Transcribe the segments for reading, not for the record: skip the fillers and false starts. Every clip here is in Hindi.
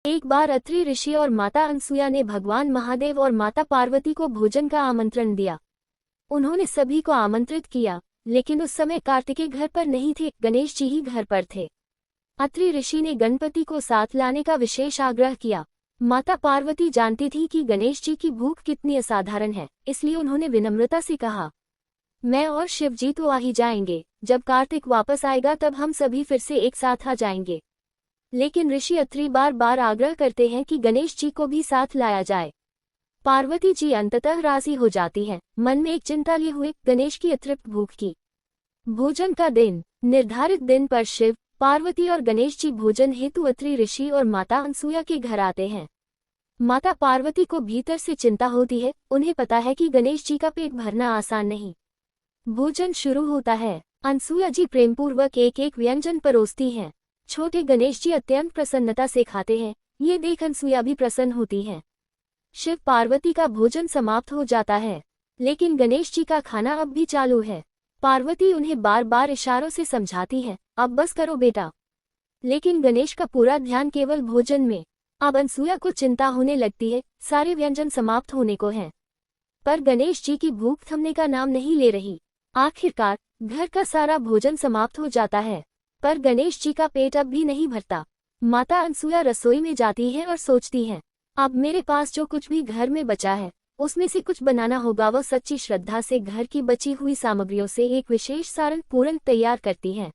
एक बार अत्रि ऋषि और माता अनसुया ने भगवान महादेव और माता पार्वती को भोजन का आमंत्रण दिया। उन्होंने सभी को आमंत्रित किया, लेकिन उस समय कार्तिकेय घर पर नहीं थे, गणेश जी ही घर पर थे। अत्रि ऋषि ने गणपति को साथ लाने का विशेष आग्रह किया। माता पार्वती जानती थी कि गणेश जी की भूख कितनी असाधारण है, इसलिए उन्होंने विनम्रता से कहा, मैं और शिव जी तो आ ही जाएंगे, जब कार्तिक वापस आएगा तब हम सभी फिर से एक साथ आ जाएंगे। लेकिन ऋषि अत्रि बार बार आग्रह करते हैं कि गणेश जी को भी साथ लाया जाए। पार्वती जी अंततः राजी हो जाती हैं, मन में एक चिंता लिए हुए गणेश की अतृप्त भूख की। भोजन का दिन। निर्धारित दिन पर शिव, पार्वती और गणेश जी भोजन हेतु अत्रि ऋषि और माता अनसुया के घर आते हैं। माता पार्वती को भीतर से चिंता होती है, उन्हें पता है कि गणेश जी का पेट भरना आसान नहीं। भोजन शुरू होता है। अनसुया जी प्रेमपूर्वक एक एक व्यंजन परोसती हैं। छोटे गणेश जी अत्यंत प्रसन्नता से खाते हैं, ये देख अनसुया भी प्रसन्न होती हैं। शिव पार्वती का भोजन समाप्त हो जाता है, लेकिन गणेश जी का खाना अब भी चालू है। पार्वती उन्हें बार बार इशारों से समझाती है, अब बस करो बेटा। लेकिन गणेश का पूरा ध्यान केवल भोजन में। अब अनसुया को चिंता होने लगती है, सारे व्यंजन समाप्त होने को हैं, पर गणेश जी की भूख थमने का नाम नहीं ले रही। आखिरकार घर का सारा भोजन समाप्त हो जाता है, पर गणेश जी का पेट अब भी नहीं भरता। माता अनसुया रसोई में जाती है और सोचती हैं, अब मेरे पास जो कुछ भी घर में बचा है उसमें से कुछ बनाना होगा। वह सच्ची श्रद्धा से घर की बची हुई सामग्रियों से एक विशेष सारण पूरन तैयार करती हैं।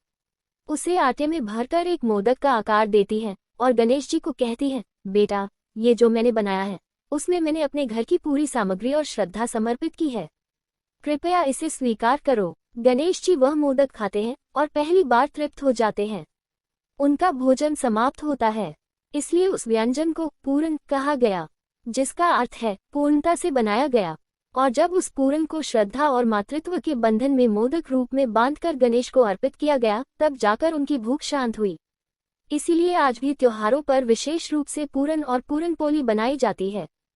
उसे आटे में भरकर एक मोदक का आकार देती हैं और गणेश जी को कहती हैं, बेटा, ये जो मैंने बनाया है उसमें मैंने अपने घर की पूरी सामग्री और श्रद्धा समर्पित की है, कृपया इसे स्वीकार करो। गणेश जी वह मोदक खाते हैं और पहली बार तृप्त हो जाते हैं। उनका भोजन समाप्त होता है, इसलिए उस व्यंजन को पूरन कहा गया, जिसका अर्थ है पूर्णता से बनाया गया। और जब उस पूरन को श्रद्धा और मातृत्व के बंधन में मोदक रूप में बांधकर गणेश को अर्पित किया गया, तब जाकर उनकी भूख शांत हुई। इसीलिए आज भी त्योहारों पर विशेष रूप से पूरन और पूरन पोली बनाई जाती है।